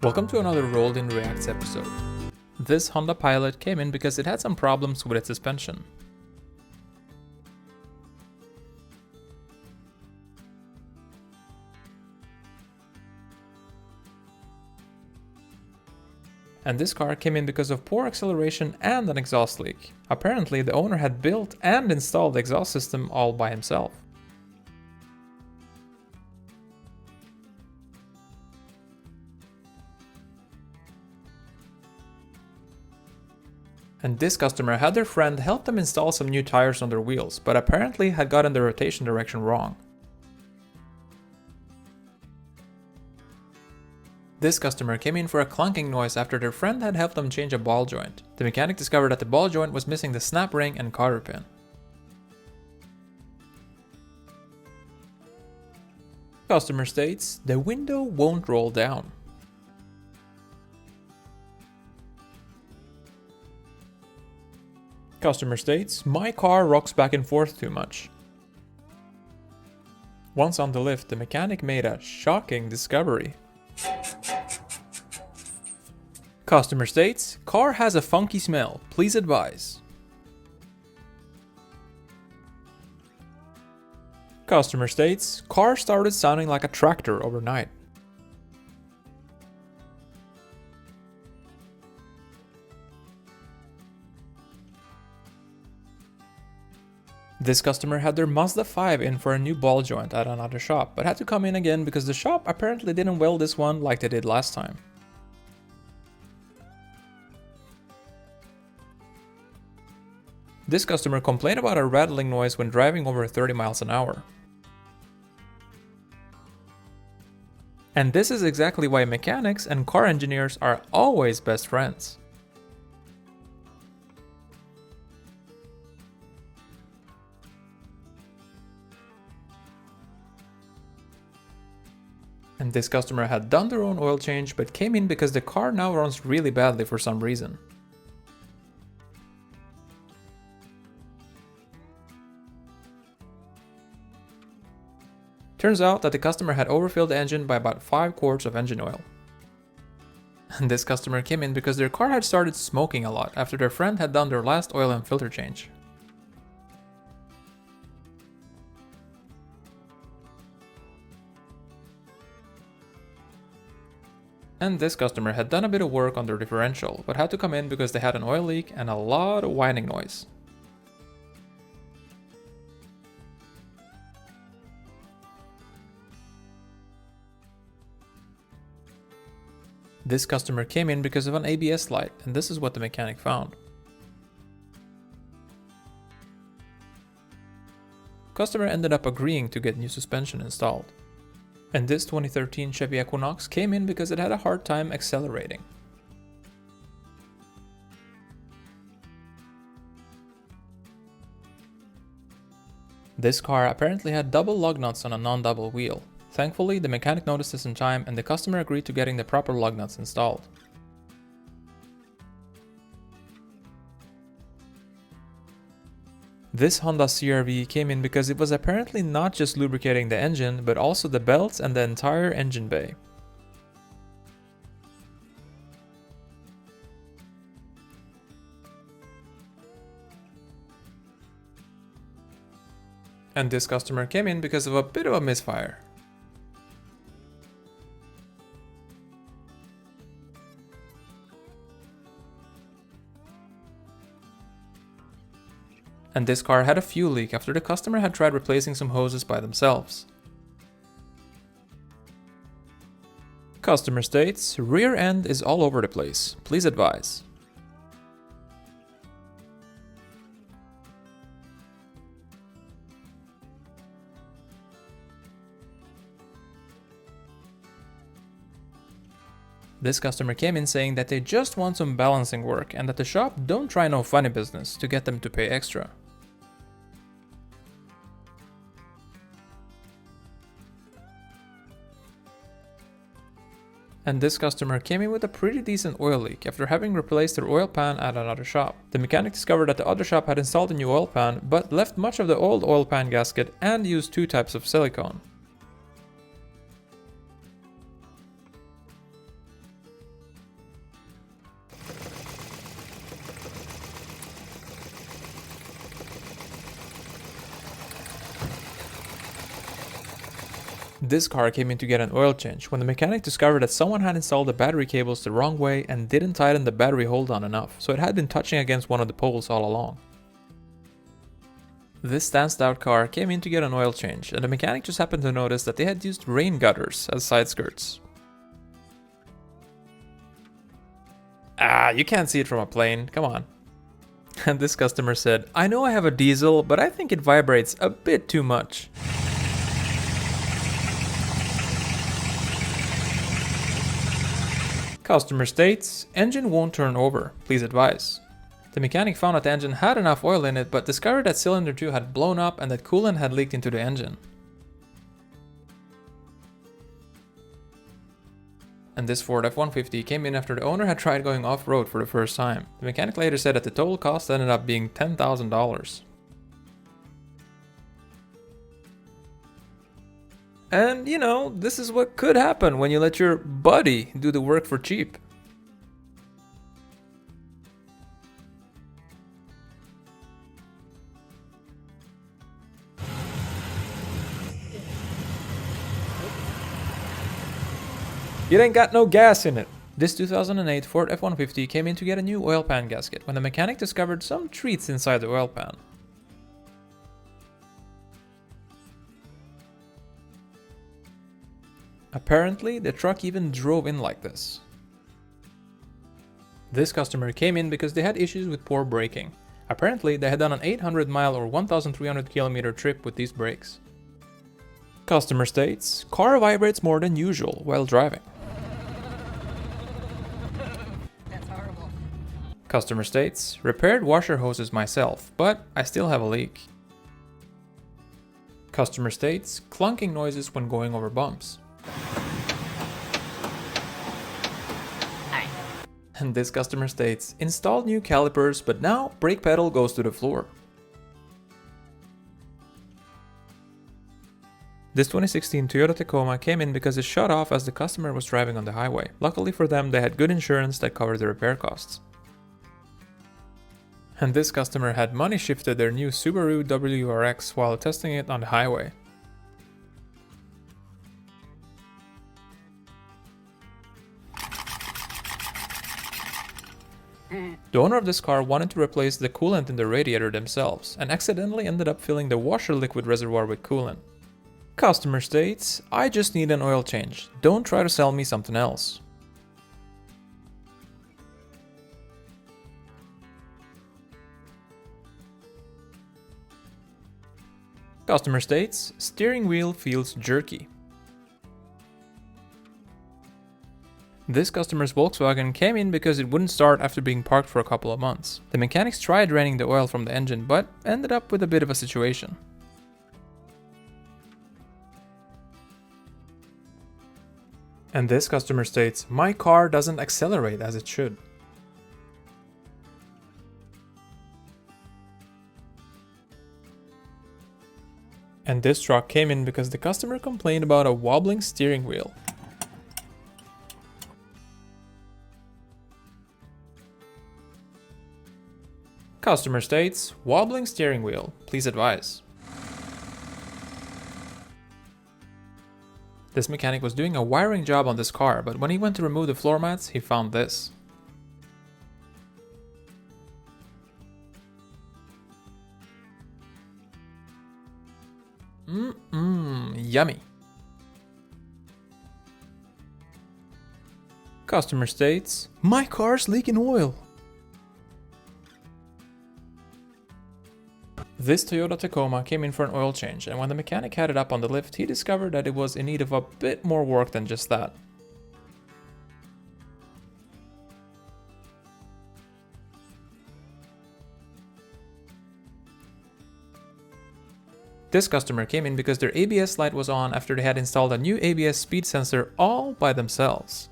Welcome to another Rolled in Reacts episode. This Honda Pilot came in because it had some problems with its suspension. And this car came in because of poor acceleration and an exhaust leak. Apparently the owner had built and installed the exhaust system all by himself. And this customer had their friend help them install some new tires on their wheels, but apparently had gotten the rotation direction wrong. This customer came in for a clunking noise after their friend had helped them change a ball joint. The mechanic discovered that the ball joint was missing the snap ring and cotter pin. Customer states, the window won't roll down. Customer states, my car rocks back and forth too much. Once on the lift, the mechanic made a shocking discovery. Customer states, car has a funky smell, please advise. Customer states, car started sounding like a tractor overnight. This customer had their Mazda 5 in for a new ball joint at another shop, but had to come in again because the shop apparently didn't weld this one like they did last time. This customer complained about a rattling noise when driving over 30 miles an hour. And this is exactly why mechanics and car engineers are always best friends. And this customer had done their own oil change but came in because the car now runs really badly for some reason. Turns out that the customer had overfilled the engine by about 5 quarts of engine oil. And this customer came in because their car had started smoking a lot after their friend had done their last oil and filter change. And this customer had done a bit of work on their differential, but had to come in because they had an oil leak and a lot of whining noise. This customer came in because of an ABS light, and this is what the mechanic found. Customer ended up agreeing to get new suspension installed. And this 2013 Chevy Equinox came in because it had a hard time accelerating. This car apparently had double lug nuts on a non-double wheel. Thankfully, the mechanic noticed this in time and the customer agreed to getting the proper lug nuts installed. This Honda CR-V came in because it was apparently not just lubricating the engine, but also the belts and the entire engine bay. And this customer came in because of a bit of a misfire. And this car had a fuel leak after the customer had tried replacing some hoses by themselves. Customer states, rear end is all over the place, please advise. This customer came in saying that they just want some balancing work and that the shop don't try no funny business to get them to pay extra. And this customer came in with a pretty decent oil leak after having replaced their oil pan at another shop. The mechanic discovered that the other shop had installed a new oil pan but left much of the old oil pan gasket and used 2 types of silicone. This car came in to get an oil change when the mechanic discovered that someone had installed the battery cables the wrong way and didn't tighten the battery hold on enough, so it had been touching against one of the poles all along. This stanced out car came in to get an oil change, and the mechanic just happened to notice that they had used rain gutters as side skirts. Ah, you can't see it from a plane, come on. And this customer said, I know I have a diesel, but I think it vibrates a bit too much. Customer states, engine won't turn over, please advise. The mechanic found that the engine had enough oil in it, but discovered that cylinder 2 had blown up and that coolant had leaked into the engine. And this Ford F-150 came in after the owner had tried going off-road for the first time. The mechanic later said that the total cost ended up being $10,000. And you know, this is what could happen when you let your buddy do the work for cheap. It ain't got no gas in it. This 2008 Ford F-150 came in to get a new oil pan gasket when the mechanic discovered some treats inside the oil pan. Apparently, the truck even drove in like this. This customer came in because they had issues with poor braking. Apparently, they had done an 800-mile or 1,300-kilometer trip with these brakes. Customer states, car vibrates more than usual while driving. That's horrible. Customer states, repaired washer hoses myself, but I still have a leak. Customer states, clunking noises when going over bumps. And this customer states, installed new calipers, but now brake pedal goes to the floor. This 2016 Toyota Tacoma came in because it shut off as the customer was driving on the highway. Luckily for them, they had good insurance that covered the repair costs. And this customer had money shifted their new Subaru WRX while testing it on the highway. The owner of this car wanted to replace the coolant in the radiator themselves and accidentally ended up filling the washer liquid reservoir with coolant. Customer states, I just need an oil change. Don't try to sell me something else. Customer states, steering wheel feels jerky. This customer's Volkswagen came in because it wouldn't start after being parked for a couple of months. The mechanics tried draining the oil from the engine, but ended up with a bit of a situation. And this customer states, my car doesn't accelerate as it should. And this truck came in because the customer complained about a wobbling steering wheel. Customer states, wobbling steering wheel, please advise. This mechanic was doing a wiring job on this car, but when he went to remove the floor mats, he found this. Yummy. Customer states, my car's leaking oil. This Toyota Tacoma came in for an oil change, and when the mechanic had it up on the lift, he discovered that it was in need of a bit more work than just that. This customer came in because their ABS light was on after they had installed a new ABS speed sensor all by themselves.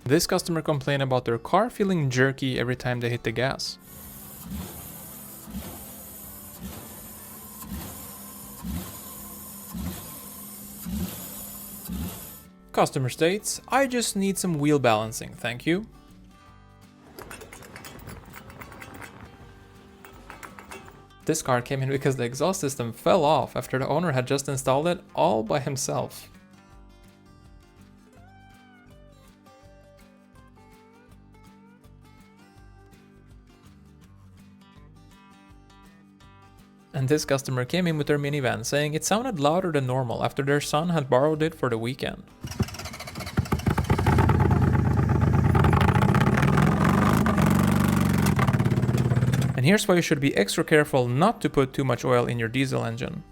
This customer complained about their car feeling jerky every time they hit the gas. Customer states, I just need some wheel balancing, thank you. This car came in because the exhaust system fell off after the owner had just installed it all by himself. And this customer came in with their minivan saying it sounded louder than normal after their son had borrowed it for the weekend. And here's why you should be extra careful not to put too much oil in your diesel engine.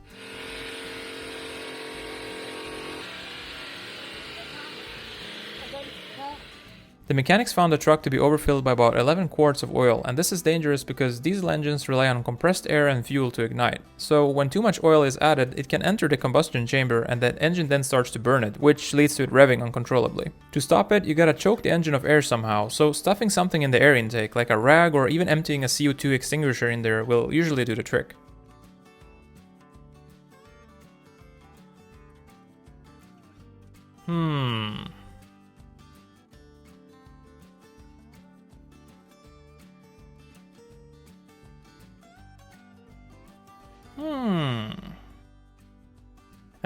The mechanics found the truck to be overfilled by about 11 quarts of oil, and this is dangerous because diesel engines rely on compressed air and fuel to ignite. So when too much oil is added, it can enter the combustion chamber and that engine then starts to burn it, which leads to it revving uncontrollably. To stop it, you gotta choke the engine of air somehow, so stuffing something in the air intake, like a rag or even emptying a CO2 extinguisher in there, will usually do the trick.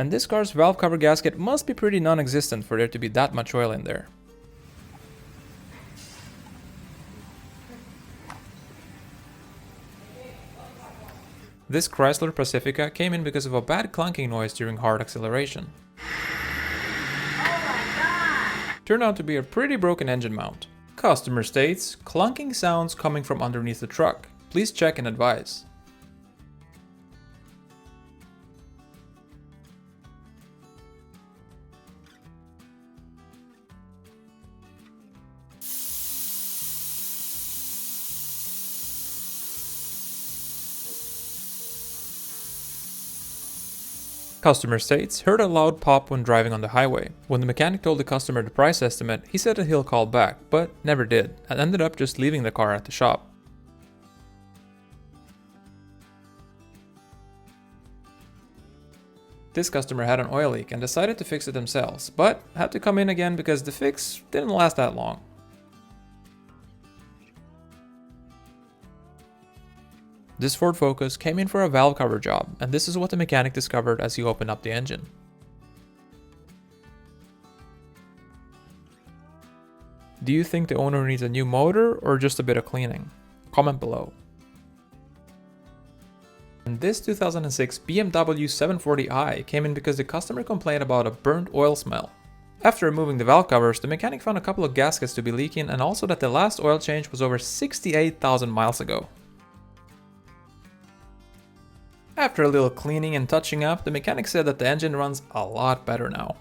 And this car's valve cover gasket must be pretty non-existent for there to be that much oil in there. This Chrysler Pacifica came in because of a bad clunking noise during hard acceleration. Turned out to be a pretty broken engine mount. Customer states, clunking sounds coming from underneath the truck. Please check and advise. Customer states, heard a loud pop when driving on the highway. When the mechanic told the customer the price estimate, he said that he'll call back, but never did, and ended up just leaving the car at the shop. This customer had an oil leak and decided to fix it themselves, but had to come in again because the fix didn't last that long. This Ford Focus came in for a valve cover job, and this is what the mechanic discovered as he opened up the engine. Do you think the owner needs a new motor or just a bit of cleaning? Comment below. And this 2006 BMW 740i came in because the customer complained about a burnt oil smell. After removing the valve covers, the mechanic found a couple of gaskets to be leaking and also that the last oil change was over 68,000 miles ago. After a little cleaning and touching up, the mechanic said that the engine runs a lot better now.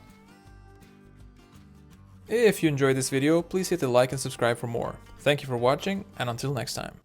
If you enjoyed this video, please hit the like and subscribe for more. Thank you for watching, and until next time.